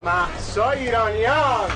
مهسا ایرانیان.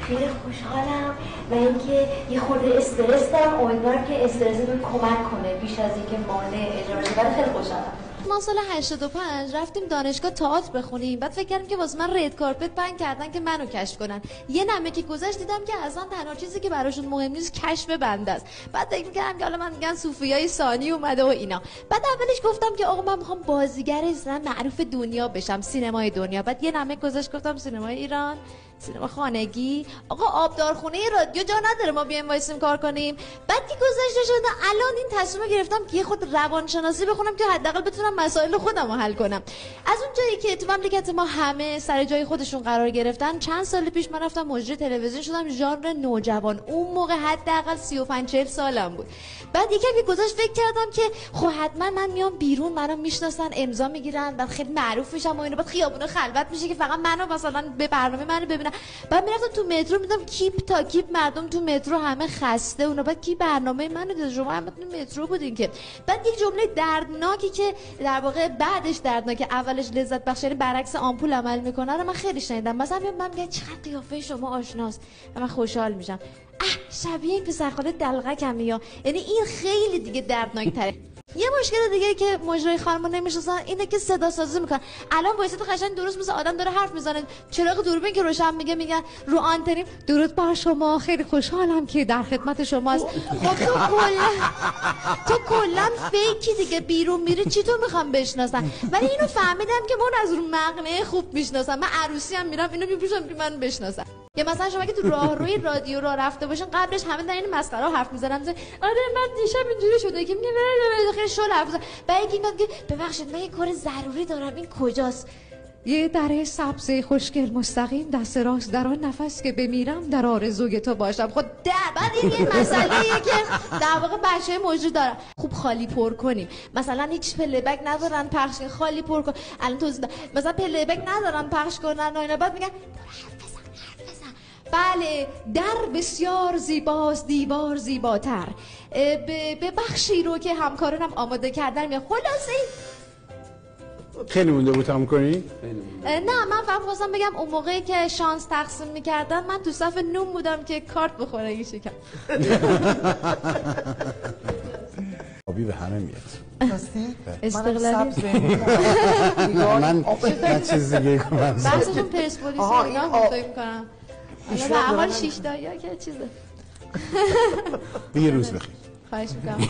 خیلی خوشحالم و اینکه یه خورده استرس دارم، امیدوارم که استرستون کمک کنه بیش از اینکه مانع اجرا بشه. ولی خیلی خوشحالم. ما سال 85 رفتیم دانشگاه تئاتر بخونیم، بعد فکر کردیم که واسه من رد کارپت پهن کردن که منو کشف کنن. یه نمه که گذشت دیدم که اصلا تنها چیزی که براشون مهم نیست کشف بنده است. بعد فکر می‌کردم که حالا من میگن صوفیای ثانی اومده و اینا. بعد اولش گفتم که آقا من میخوام بازیگر اصلا معروف دنیا بشم، سینمای دنیا. بعد یه نمه گذشت گفتم سینمای ایران، سینما خانگی، آقا آبدارخونه رادیو جا نداره ما بیایم وایسیم کار کنیم. بعد که گذشته شده الان این تصمیم گرفتم که یه خود روانشناسی بخونم که حداقل بتونم مسائل خودم رو حل کنم. از اون جایی که تو مملکت ما همه سر جای خودشون قرار گرفتن، چند سال پیش من رفتم مجری تلویزیون شدم، ژانر نوجوان. اون موقع حداقل 35-40 سالم بود. بعد یکم که گذشت فکر کردم که خب حتما من میام بیرون، منو میشناسن، امضا میگیرن، بعد خیلی معروف میشم و اینا، بعد خیابونا خلوت میشه که فقط منو مثلا به برنامه منو ببینن. بعد میرفتم تو مترو میدم کیپ تا کیپ مردم تو مترو همه خسته اونا، بعد کی برنامه منو دید؟ شما هم تو مترو بودین که. بعد یک جمله دردناکی که در واقع بعدش دردناکه اولش لذت بخش، یعنی برعکس آمپول عمل میکنه رو من خیلی شنیدم. مثلا من میگم چقدر قیافه شما آشناست و من خوشحال میشم. شبیه این پسرخاله دلغکم یا، یعنی این خیلی دیگه دردناک تره. یه مشکل دیگه که مجری خانم‌ها نمی‌شناسن اینه که صدا سازی میکنن. الان وایسید قشنگ درست مثل آدم داره حرف میزنه، چراغ دوربین که روشن میگن رو آنتنیم درود بر شما، خیلی خوشحالم که در خدمت شماست. خب تو کلا فیکی دیگه، بیرون میری چی تو میخوام بشناسن؟ ولی اینو فهمیدم که من از رو مقنعه خوب میشناسم. من عروسی هم میرم اینو میپوشم که من بشناسم. یا مثلا شما که تو راهروی رادیو راه رفته باشین، قبلش همه در این مسخره حرف میزنن، آره من دیشب اینجوری شده که میگه خیلی شل حرف میزنن. بعد یکی میگه ببخشید من یه کار ضروری دارم، این کجاست؟ یه دره سبز خوشگل مستقیم دست راست، در آن نفس که بمیرم در آرزوی تو باشم. خود بعد این یه مسئله‌ایه که در واقع بچه‌های مجری دارن. خوب خالی پر کنیم. مثلا هیچ پلی بک ندارن پخش، خالی پر کن. الان توضیح مثلا پلی بک ندارن پخش کنن و اینا، بعد میگن بله در بسیار زیباست دیوار زیباتر، به بخشی رو که همکارانم آماده کردن میاد. خلاصه خیلی مونده بود تموم کنی؟ نه من فقط خواستم بگم اون موقعی که شانس تقسیم میکردن من تو صف نون بودم که کارت بخوره این شکم. آبی به همه میاد. استقلالی من چیز دیگه کنم. بحثشون پرسپولیس و اینا فکر میکنم. حالا به احوال 6 تایی ها که چیزه. یه روز بخیر. خواهش میکنم.